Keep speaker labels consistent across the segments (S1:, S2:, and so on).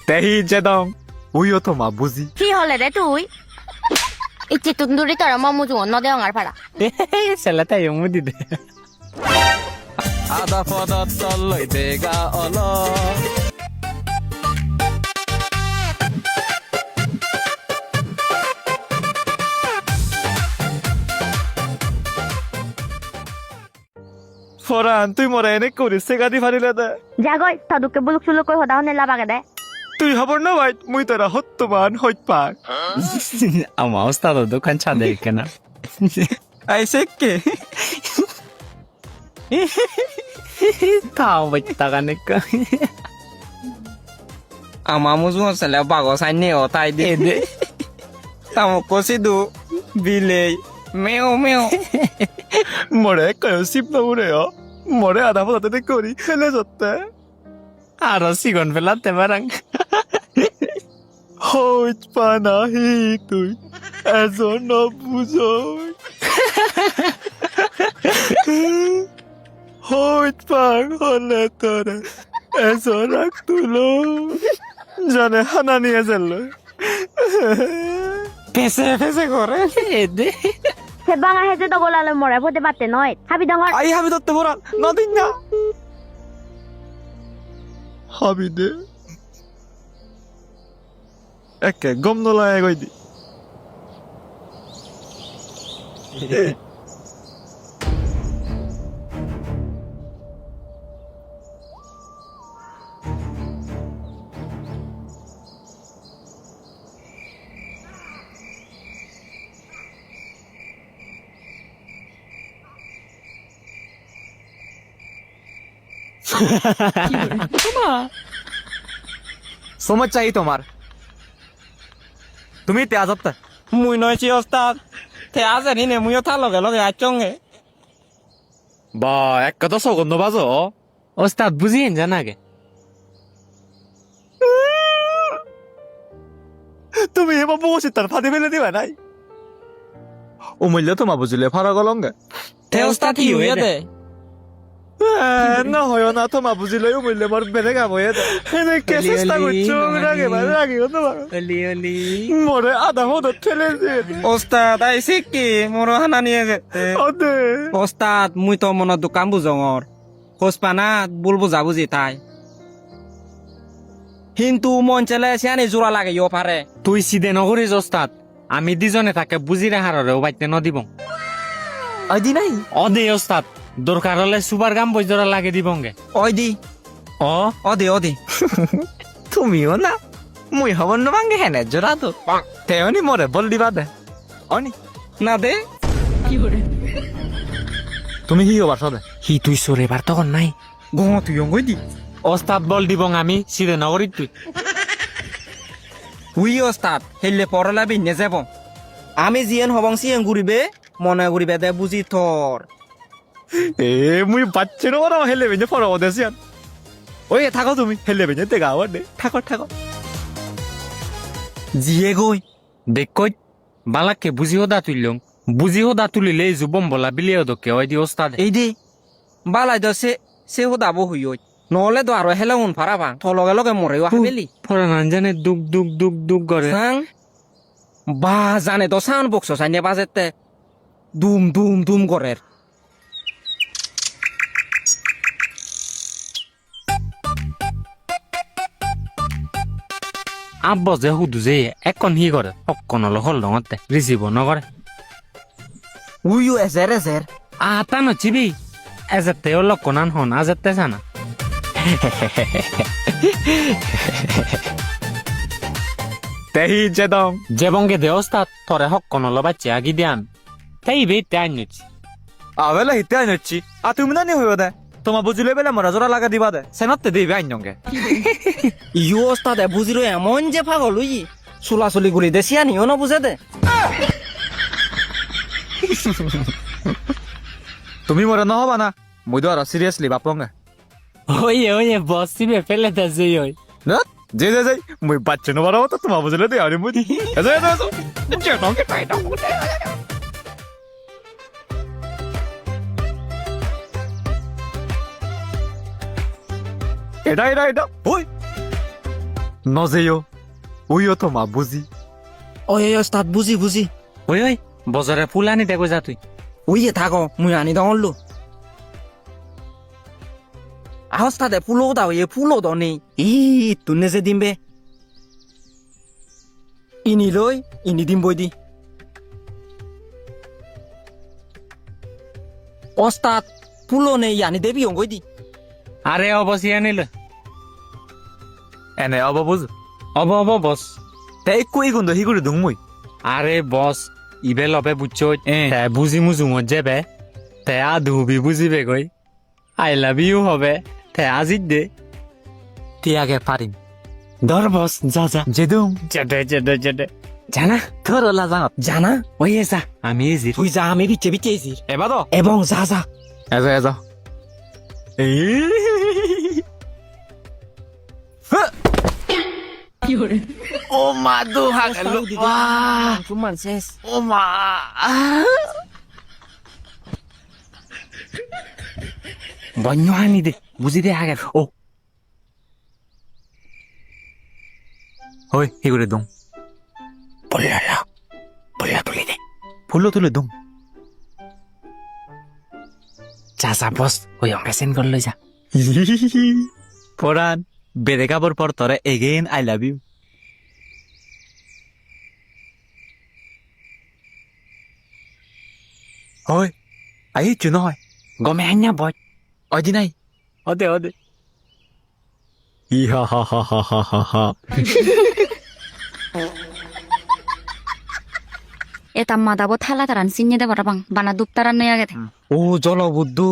S1: তেহি যেদং উইও তো মা বুঝি
S2: কি হলে রে তুই ইচ্ছে তুন্দুরি তোর মামু জুন নদে অঙার পাড়া
S1: ছেলেটা এমু দিদে
S3: আদা পদত তলই দেগা অল
S1: ফরান তুই মরা এনে করিস সে গাদি ফারিলে দে
S2: জাগই তদুকে বুলুক সুলুক কই হদা হনে লাবাগে দে
S1: তুই হবর না ভাই মুই তোরা হত্তমান হইত পাক
S3: আমার ওস্তাদ দোকান ছাদে কেনা
S1: আইসে কে
S3: তাও বাইতাগানে কা আমার মুজু সলে বাগো সাইনে ও তাই দে দে তাও কোসিদু বিলে মেও মেও
S1: মরে কয় সিপ না উড়ে মরে আধা পদাতে করি খেলে সত্তে
S3: আর সিগন ফেলাতে পারাং
S1: হইত পা নাহি তুই এজন নবুঝই হইত পাং হলে তোরে এজন রাখ তুলো জানে হানা নিয়ে যাল
S3: ফেসে ফেসে করে দে
S2: সে বাঙা হেজে তো গোলালে মরে হতে পারতে নয় হাবি ডঙ্গর
S1: আই হাবি দত্ত ভরান নদিন না হাবি দে একে গম নলায় গই দি সময় চাই তোমার তুমি তে আজত্তা
S3: মুই নইছি ওস্তাদ তে আজানি নে মুইও থা লগে লগে আচঙ্গে
S1: বা এক কথা সগন্ধ বাজো
S3: ওস্তাদ বুঝিয়েন জানাগে
S1: তুমি এবার বসে তার ফাঁদে ফেলে দিবা নাই অমূল্য তোমা বুঝলে ফারা গলঙ্গে
S3: তে ওস্তাদ কি হইয়া দে
S1: না হয় না তোমা বুঝলে অমূল্য মোর বেড়ে গাবো এনে কে চেষ্টা করছো রাগে বা রাগে তোমার
S3: অলি অলি
S1: মোরে আধা মতো ঠেলে দিয়ে
S3: ওস্তাদ আইছে কি মোর হানা নিয়ে যেতে
S1: ওদে
S3: ওস্তাদ মুই তো মনত দোকান বুজঙর খোঁজ পানা বুল বুঝা বুঝি তাই কিন্তু মন চেলে সিয়ানি জোড়া লাগে ইও পারে
S4: তুই সিদে নগরিস ওস্তাদ আমি দুজনে তাকে বুঝি রাহারে বাইতে নদিব
S1: আইদি নাই
S4: অদে ওস্তাদ দরকার হলে সুপার গাম বইজরা লাগে দিবঙ্গে
S3: ওই দি
S4: অ
S3: অদে অদে
S1: তুমিও না মুই হবন না মাঙ্গে হেনে জোড়া তো তেওনি মোরে বল দিবা দে অনি
S3: না দে
S1: তুমি কি হবার সদে
S4: হি তুই সরে বার তখন নাই
S3: গো তুই অঙ্গই দি
S4: ওস্তাদ বল দিবং আমি সিদে নগরিত তুই
S3: উই ওস্তাদ হেললে পরলা বিনে যাব আমি জিয়েন হবং সিয়েন ঘুরিবে মনে ঘুরিবে দে বুঝি তোর
S1: এ মুই বাচ্চা নো বড় হেলে বেজে ফর ওদেসিয়ান ওই থাকো তুমি হেলে বেজে তে গাওয়ার দে থাকো থাকো
S4: জিয়ে গই দেখ কই বালাকে বুঝিও দা তুইলং বুঝিও দা তুলিলে জুবম বলা বিলিও দকে ওই দি ওস্তাদ
S3: এই দি বালাই দ সে হুদাবো হইয় নহলে তো আরো হেলে উন ফারাবা তো লগে লগে মরেও হাবেলি
S4: ফরা নান জানে দুক দুক দুক দুক করে
S3: সাং বা জানে তো সাউন্ড বক্স সাইনে বাজেতে দুম দুম দুম করে
S4: আব্ব যে হুদু যে একন হি করে অক্কন হল হল ডঙতে রিসিভ নগরে
S3: উইও এজের এজের
S4: আতা নচিবি এজেতে লক্ষণান হন আজেতে জানা
S1: তেহি যেদং
S4: যেবঙ্গে দে ওস্তাদ তরে হক্কন হল বাচ্চা আগি দিয়ান তাই বে তাই নচি
S1: আবেলা হিতে আইনছি আ তুমি না নি হইব দে তোমা বুঝিলে বেলা মরা জোড়া লাগা দিবা দে সেনতে দিবে আইনঙ্গে
S3: ইও ওস্তাদে বুঝিরো এমন যে পাগল উই চুলাচুলি গুলি দে সিয়ানিও না বুঝে দে
S1: তুমি মরা নহবা না মুই তো আর সিরিয়াসলি বাপঙ্গে
S4: ওয়ে ওয়ে বসিবে ফেলে দে যে ওই
S1: না যে যে যাই মুই বাচ্চা নো বড় তো তোমা বুঝলে দে আরে মুই এসো এসো এসো যে নকে পাই দাও এটা ওই নজেও ওইও তো মা বুঝি
S3: ওই ওস্তাদ বুঝি
S4: ওই ওই বজারে ফুল আনি দেখো যা তুই
S3: উইয়ে থাকো মুই আনি দঙলু ওস্তাদে ফুলো দাও এ ফুলো দাও নেই তুনে যে দিমবে ইনি লই ইনি দিম বই দি ওস্তাদ ফুলো নেই আনি দেবি অঙ্গই দি
S4: আরে অবশ্যই আনিলে
S1: এনে অব বুঝ
S4: অব বস
S1: তাই কই গুন্দ হি করে দুং মই
S4: আরে বস ইবে লবে বুঝছো তে বুঝি মুজুঙত যাবে তে আধুবি বুঝিবে গই আই লাভ ইউ হবে তে আজি দে
S1: তুই আগে পারিম
S4: ধর বস যা যা
S1: যেদুম
S4: জেডে জানা
S1: তোর ওলা যাঙত
S3: জানা
S4: ওই যা আমি এজি
S3: তুই যা আমি বিচে বিচে এসি
S1: এবা তো
S3: এবং যা যা
S1: এজা এজা ও মা দু হাগল
S3: তোমার শেষ
S1: ও মা
S4: বন্য আনি দে বুঝি দে আগে ও
S1: হই হি করে দুং
S4: বললা তুলি দে
S1: ফুলো তুলে দুং
S4: যা যা বস ওই অঙ্কে সেন করলো যা
S1: পরান বেরেকাবর পর তরে এগেইন আই লাভ ইউ হয় আহিছো নহয়
S4: গমে আইনা বয়
S1: অজি নাই
S4: অদে অদে
S1: ইহা হা হা হা হা হা হা
S2: Eta madabo thala taran sinye de barabang bana duptaran ne agete.
S3: ও জলবুদ্ধু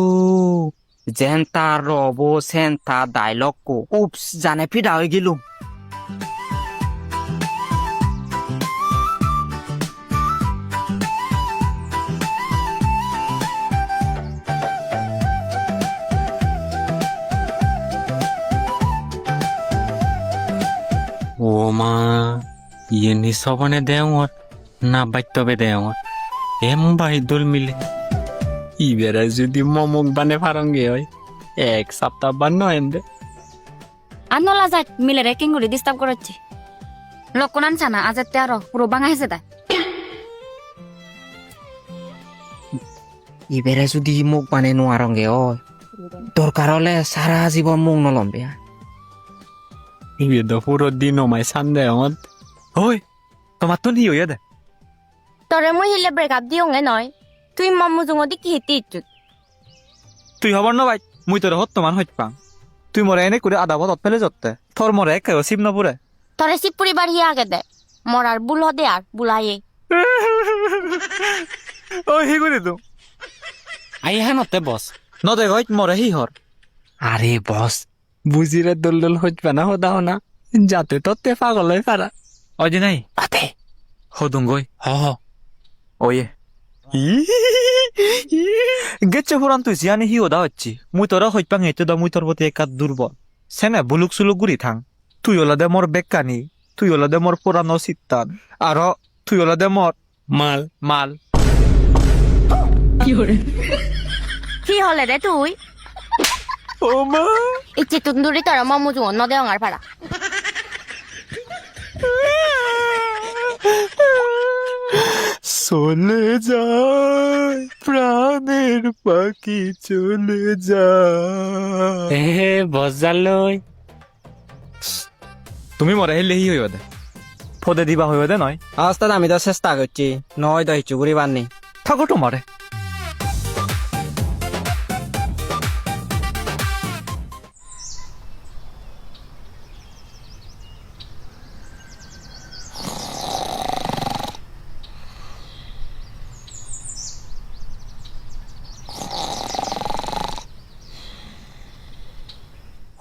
S3: জেনতা রব সেন্তা ডায়লগ কো উপস জানে ফিডা হয়ে গেলুম
S4: ও মা ইয়ে নিসবনে দেওয়ার না বাইতবে দেওয়ার এম বাই দোল মিলে ইবেরা যদি মমক বানে ফারঙ্গে হয় এক সপ্তাহ বান্ন এন্দে
S2: Anola jat mile reking guri disturb korochi. Lokonan sana azat te aro puro banga hese da.
S3: ইবেরে যদি মুখ মানে নোয়ারঙ্গে ওই দরকার হলে সারা জীবন মুখ নলম্বে
S4: ইবে তো পুরো দিন মাই সান দেওয়ার
S1: হই তোমার তো নি হইয়া দে
S2: Tore mu hile break up di onge noy. Tui mamu jungo di ki hiti ichut.
S1: তুই হবার না ভাই মুই তোর হত মান হইত পাং তুই মরে এনে করে আধা বত ফেলে যতে তোর মরে একে সিপ না পুরে
S2: Tore si puri bar hi agete. Morar bul hode ar bulaye.
S1: ও হি করে দু
S4: আই হানতে বস
S1: নদে গইত মরে হি হর
S4: আরে বস বুঝিরে দোল দোল হইবা না হদাও না যাতে তত্তে পাগল হয়ে পারা
S1: অজি নাই
S4: আতে
S1: হদুং গই
S4: হ হ
S1: ওয়ে গেছে পুরান তুই জিয়ানি হি ওদা হচ্ছি মুই তোরা হইত পাং এতে দা মুই তোর প্রতি একাত দুর্বল সেনে বুলুক সুলুক গুরি থাং তুই ওলা দে মোর বেকানি তুই ওলা দে মোর পুরানো সিত্তান আর তুই ওলা দে মোর
S4: মাল
S1: মাল
S2: Ki hole de tui.
S1: ও মা
S2: Ichi tunduri tara mamu jungo no de ongar para.
S1: চলে যায় প্রাণের পাখি চলে যায়
S4: এ বস জালই
S1: তুমি মরে হেলে হি হইবা দে ফদে দিবা হইবা দে নয়
S3: আস্তাদ আমি তো চেষ্টা করছি নয় দই চুগুরি বাননি
S1: থাকো তো মরে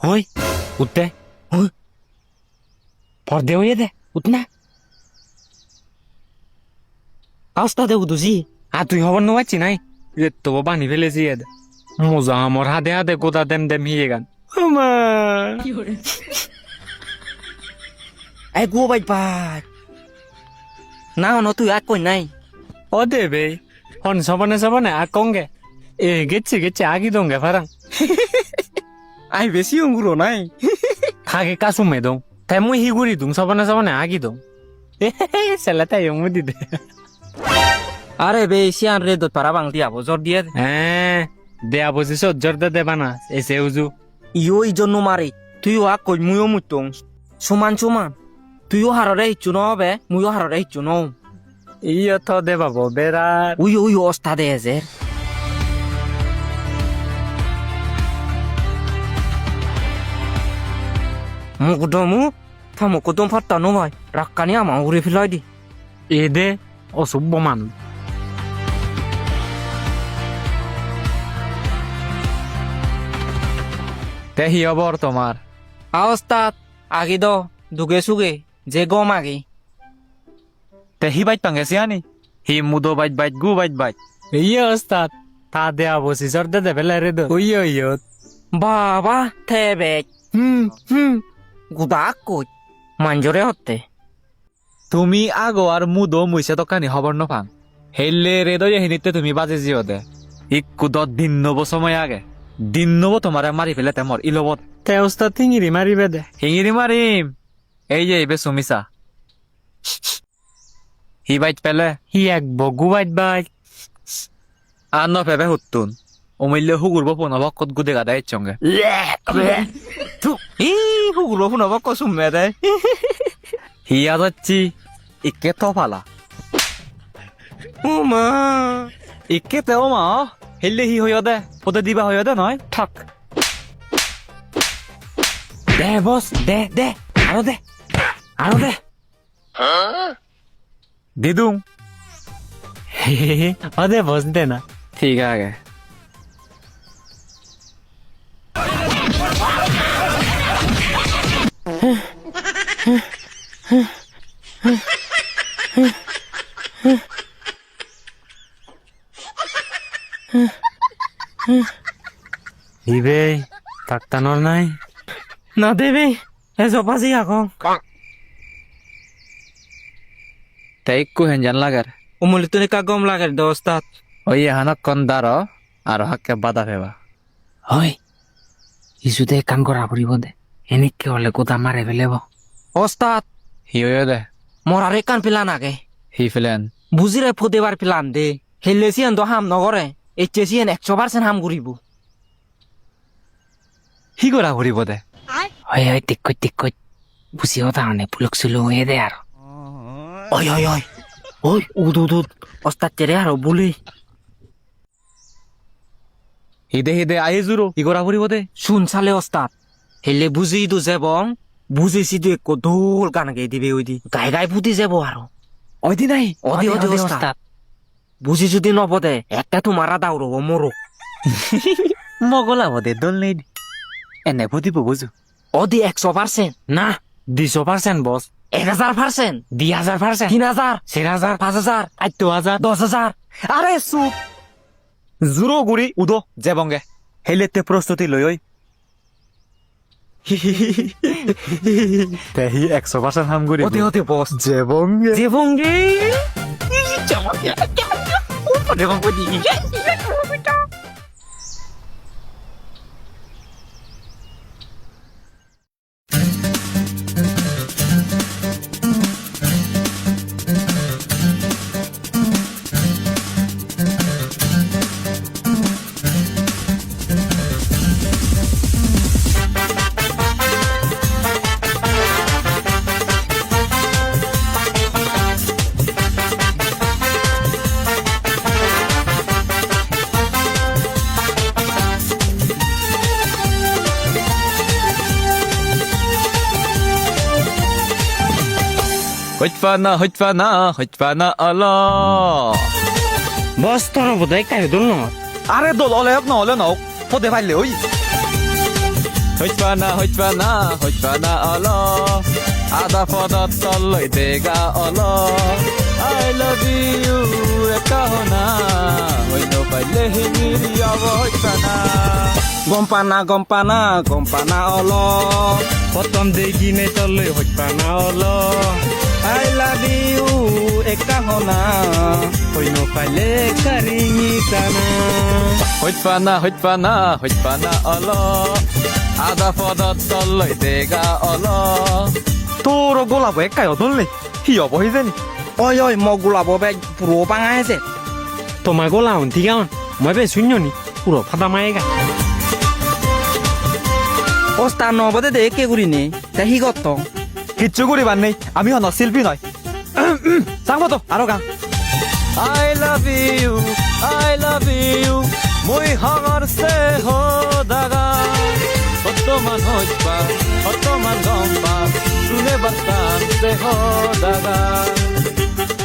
S4: হই উঠতে পর্দে হয়ে দে উঠনা
S3: আস্তাদে উদুজি
S4: আর তুই হবার নোয়াচ্ছি নাই এ তো বানি ফেলেছি এদ মোজা আমার হাতে হাতে কোথা দেম দেম হিয়ে গান
S3: এই গো বাই বাই না ন তুই আর কই নাই
S4: ও দেবে হন সবনে সবনে আর কঙ্গে এ গেছে আগি দঙ্গে ফারাং
S3: আই বেশি অঙ্গুরো নাই
S4: খাগে কাসু মে দং তাই মুই হি গুড়ি দুং সবনে আগি দম সেলা তাই মু দি দে
S3: আরে বে সিয়ান রে দত পারা বাং দিয়া বজর দিয়ে
S4: হ্যাঁ দেয়া বসে সজ্জর দে দেবা না এসে উজু
S3: ইয়ো ইজন মারি তুইও আ কই মুইও মুতং সমান সমান তুইও হাররে হিচ্ছু ন বে মুইও হাররে হিচ্ছু ন
S4: ইয় তো দেবা বেড়ার
S3: উই উই অস্তা দে যে মুকদমু মুকদম ফাত্তা নয় রাক্কানি আমা উড়ে ফেলাই দি
S4: এ দে অসভ্য মানুষ তে হি খবর তোমার
S3: আওস্তাদ আগে দ দুগে সুগে যে গম আগে
S1: তে হি বাইত পাঙ্গে সিয়ানি হি মুদো বাইত গু বাইত
S4: ইয়ে ওস্তাদ তা দেয়া বসে জর দে বেলা রে দো ওই ইয়
S3: বাবা থেবে গুদা কই মাঞ্জরে হতে
S1: তুমি আগো আর মুদো মুইছে তো কানি খবর নপাং হেললে রে দই হিনিতে তুমি বাজে জিও দে ইকু দিন নব সময় আগে দিন নব তোমারে মারি ফেলে তেমর ইলবত
S4: তে ওস্তাদ থিঙিরি মারিবে দে
S1: হিঙিরি মারিম এই যে এবে সুমিসা হি বাইত পেলে
S4: হি এক বগু বাইট
S1: আর ন পেবে হুত্তুন অমূল্য হুগুরব পুনবকত গুদে গাদা ইচ্ছঙ্গে
S3: ই হুগুলো ফুনবা কসুম মেরে
S1: হিয়া যাচ্ছি ইকে তো ফালা
S3: উমা
S1: ইকে তেও মা হেললে হি হইয়া দে ওদের দিবা হইয়া দে নয় ঠাক
S3: দে বস দে দে আরো দে
S1: দিদুং
S4: অদে বস দে না
S1: ঠিক আছে
S4: হিবে তাকতানোর নাই
S3: না দেবে এসো পাশি এখন
S1: তাই একটু হেঞ্জান লাগার
S3: অমূল্য তুমি কা গম লাগে দোস্তাদ
S1: ওই হানক কন্দার আর হাক্কে বাধা ফেবা
S5: হয় ইসুতে কাম করা পড়িব দে এনেকে হলে কোথা মারে ফেলেব
S3: ওস্তাদ
S1: হি হইয়া দে
S3: মোর আরে কান পিলান আগে
S1: হি ফেলেন
S3: বুজিরে ফুদেবার পিলান দে হেললে সিয়ান তো হাম নগরে এচ্ছে সিয়ান 100% হাম ঘুরিব
S1: হি করা ঘুরিব দে
S5: হয় হয় টিক বুঝিও তাহলে পুলক সুলু হয়ে দে আর
S3: ওই উদ ওস্তাদ তেরে আরো বলি
S1: হিদে আই জুরো হি করা ঘুরিব দে
S3: শুন সালে ওস্তাদ হেলে বুঝি দু যাবং বুঝেছি তুই এক দোল গান গাই দিবে ওই দি গায়ে ফুটি যাব আরো
S1: ওই দি নাই
S3: অদি ওস্তাদ বুঝি যদি নবদে একটা তোমারা দাউরব মরো
S1: মগলা বদে দল নেই এনে ফুটিব বুঝু
S3: অদি 100%
S4: না 200% বস
S3: 1000%
S4: 2000%
S3: 3000
S4: 4000
S3: 5000
S4: 8000
S3: 10000 আরে সুপ
S1: জুরো গুড়ি উদো জেবঙ্গে হেলেতে প্রস্তুতি লই ওই তেহি 100% হাম গুড়ি
S3: অতি অতি বস
S1: জেবঙ্গে
S3: জীবঙ্গে
S1: হইতফানা আলা
S3: বস তোর বোধহয় কাই দল ন
S1: আরে দল হলে হোক নহলে নহক পদে পাইলে ওই হইতফানা আলা আদা পদত তললৈ দেগা অলা আই লাভ ইউ একা হনা হইনো পাইলে হিঙিৰি আব
S3: গম পানা অল
S4: প্রথম দেখিনে তলে হইপা না হলো
S3: আই লাভ ইউ একা হনা
S4: হইন পাইলে কারিঙি টানা
S1: হইতফানা অল আদা পদত তললৈ দেগা অল তোর গোলাপ একাই অদললে হি অবহি জানি
S3: oi oi mo gulabo be puro pangai se
S4: তোমার গোলা হন ঠিক আছে মই বে শূন্য নি পুরো ফাটা মায়েগা
S3: osta no bode de ke guri ne ta hi gotto
S1: কিচ্ছু করিবার নেই আমি হন শিল্পী নয় চাংবো তো আরো গান I love you মুই হাঙর সে হো দাগা হতমান হইবা হতমান গম্বা শুনে বাস্তান সে হো দাগা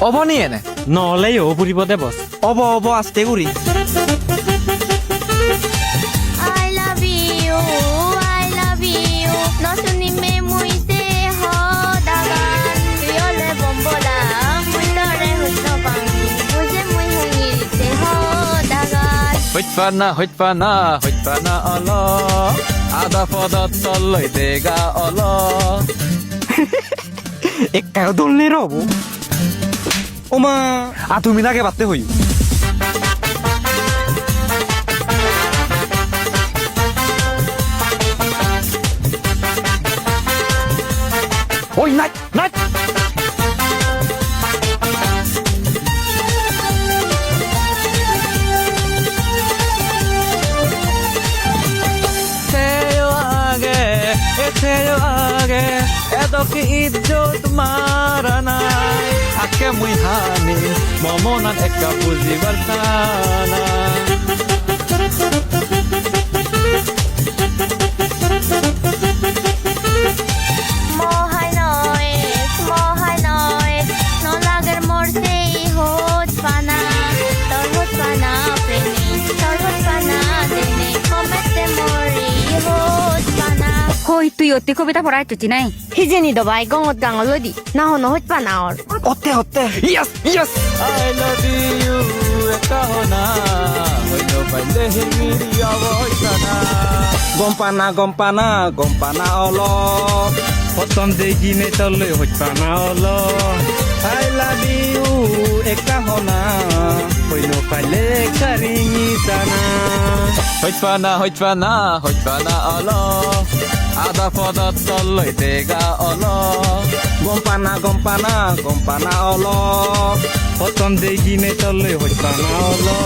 S1: অবনি এনে
S4: নহলে ও পুরিব দে বস
S3: obo obo aste guri
S6: I love you, I love you. No sunime muy se jodagan. Yo le bombola, muy tore justo pangi. Muje muy hungil se jodagan.
S1: হইতপানা অল আদা পদত তললৈ দেগা অল
S3: ekka dolne robo oma
S1: আ তুমি নাগে বাতে হই ওই নাচ নাচ Theo age edo ki izzot marana ake mui hani momonan ekka buzi bartana
S6: Mohai noise. No lager more se hot pana. Tor hot pana premi. Tor hot pana dene. Komete mori hot pana.
S2: হই তুই অতি কবিতা পড়াই তুই নাই
S6: Hijeni do bai gongot gangolodi. Na hono hot pana or.
S3: otte otte
S1: yes yes I love you ekka hona hoino paile himiri avoitana
S3: gompana olo
S4: প্রথম দেখি নে তলে হইতানা হলো
S3: I love you ekka hona
S4: কইনো পাইলে কারিঙি জানা
S1: হইতপানা অল আদা পদত তললৈ দেগা অল
S3: gompana olo
S4: প্রথম দেখি নে তলে হইতানা হলো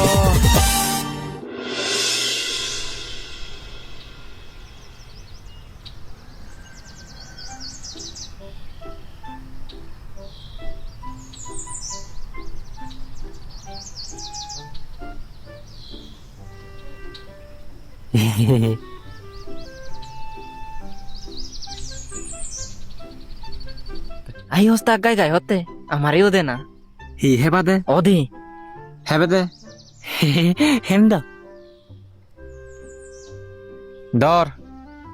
S3: ai osta gai hotte amare ode na
S5: হি হেবা দে
S3: odi
S5: হেবে দে
S4: হেমদা
S1: দর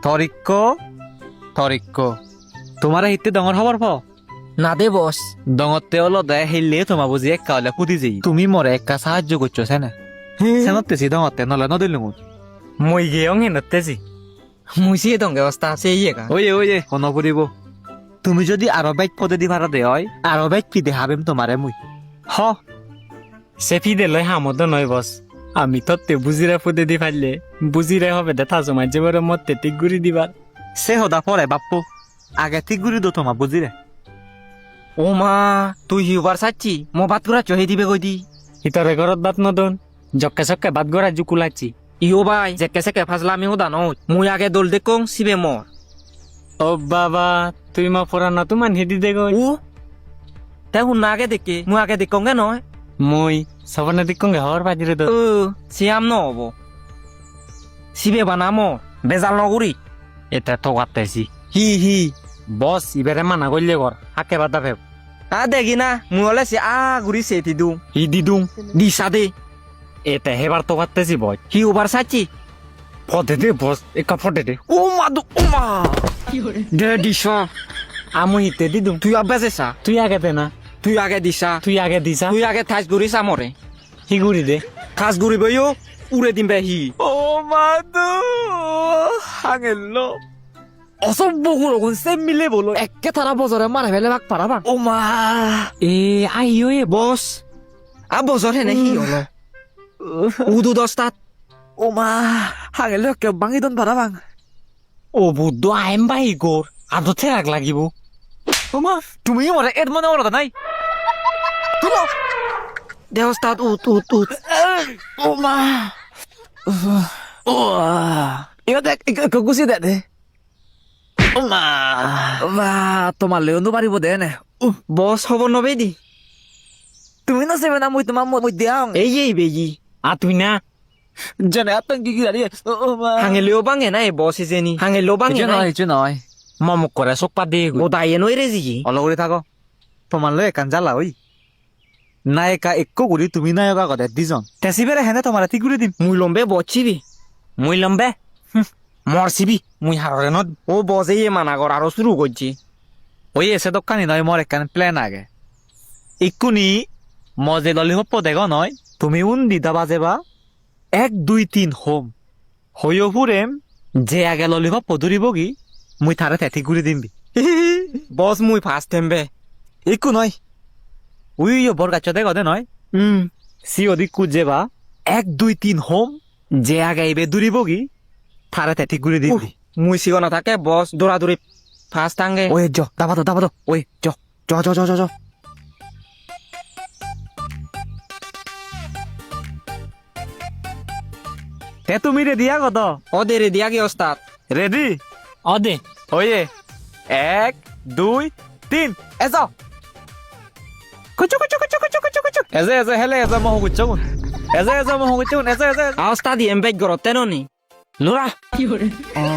S1: তরিক্ক তোমারে হিতে ডঙর হবার প
S3: na de boss
S1: ডঙতে হলো দে হেললে তোমা বুঝি একা হলে পুদি যাই তুমি মরে একা সাহায্য করছো সেনা সেনতেছি ডঙতে নলে নদিলু
S4: মই গেয়ং হেনতেছি
S3: muisi donge osta se yega
S1: way কোন পুরিব তুমি যদি আরো বাইক পদে দি ভাড়া দে হয় আরো বাইক কি দেখাবেম তোমারে মুই হ
S4: সেফি দে লয় হামদ নয় বস আমি তত্তে বুজিরা ফুদে দি ফাইলে বুজিরা হবে দে তাজো মাঝে বড় মতে টিক গুড়ি দিবার
S1: সে হদা পরে বাপ্পু আগে ঠিক গুড়ি দো তোমা বুঝিরে
S3: oma tu hiubar sachi mo batura chohe dibe godi
S4: ইতরে ঘরত বাত নদন জক্কে সক্কে বাত গড়া জুকুলাচ্ছি
S3: iyo bai jekke seke fasla mi hoda no mui age dol de kong sibe mor
S4: ও বাবা তুই মা পুরানো তুমান হিদি দে গই
S3: u te hun age deke mui age de kong no
S4: মই সবনে দিকঙ্গে হওয়ার বাজিরে দো
S3: siam no obo sibe bana mo bezal no guri
S4: এটা তো গাতেছি হি বস ইবেরে মানা কইলে কর হাকে বাদা Feb
S3: a degi na mui ole si a guri se ti du
S4: he দিদুং
S3: di sade
S4: এটা হেবার তো গাতেছি বই
S3: hiubar sachi
S4: ফদে দে বস একা ফদে দে
S3: uma du uma de di sha
S4: আমু হিতে দিদুং
S3: tu abase sa
S4: তুই আগে দে না
S3: tu age di sa
S4: তুই আগে দিছা
S3: tu age thas guri sa more
S4: হি গুড়ি দে
S3: thas guri boyo ure dimbe hi
S1: ও মাদু হাঙেল্লো
S5: অসভ্যগুলো সেম মিলে বলো একে তারা বছরে মারা ফেলে বাক পারাবা
S1: ও মা
S4: এ আইও এ
S3: boss a bozor hene hi olo udu dostat
S1: ও মা হাঙেল্লো কে বাঙি দন ভাড়া বাং
S4: ও বুদ্ধ আইম বাই গোর আদতে রাগ লাগিব
S1: ওমা তুমি মরে এর মনে ওরা নাই তুলো
S5: দে ওস্তাদ উত
S1: ওমা ও ইয়া দেখ গুছি দে ওমা
S5: তোমার লেউনো পারিব দে নে
S3: বস হব নবে দি
S5: তুমি না সেবে না মুই তোমার মুই দিয়াং
S3: এই বেজি
S4: তুই না
S1: জানে আপন কি গিয়ে ওমা
S3: হাঙে লিও বাঙে নাই বস এজেনি হাঙে লো বাঙে নাই
S5: ইচু নয়
S4: মমক করে চোখ পাত দিয়ে
S3: ও দাইয়ে নই রে জি
S1: অলপ কৰি থাকো তোমার লয় একান জ্বালা ওই নায়িকা একো গুড়ি তুমি নায়ক আগতে দুজন তেসিবেরে হেনে তোমার ঠিক গুড়ি দিম
S3: মুই লম্বে বচিবি
S4: মুই লম্বে মরছিবি মুই হাররে নত
S3: ও বসে ইয়ে মানা কর আরো শুরু করছি
S1: ওই এসে দোকানি নয় মোর একান প্ল্যান আগে ইকুনি মজে ললিপপ দেখো নয় তুমি দিদা বাজেবা 1 2 3 হোম হইও ফুরেম যে আগে ললিপপ ধরিব কি মুই থারে তেঠি গুড়ি দিমবি
S3: বস মুই ফার্স্ট টেম্বে
S1: একু নয় উই বর গাছ দেখো দে নয় সি অদি কুজেবা 1 2 3 হোম যে আগে এবে দূরিব কি থারে তেঠি গুড়ি দিবি
S3: মুই সিগনা থাকে বস দৌড়াদৌড়ি ফার্স্ট আঙ্গে
S1: ওই দাবা তো ওই জ তে তুমি রেডি আগত
S3: ওদের দিয়া গে ওস্তাদ
S1: রেডি
S4: অদে
S1: ওয়ে 1 2 3 এসো কুচু এজে হেলে এজে মহ কুচুন এজে মহ কুচুন এজে
S3: ওস্তাদ এমবেজ গরতে ননি
S4: লোরা
S1: ও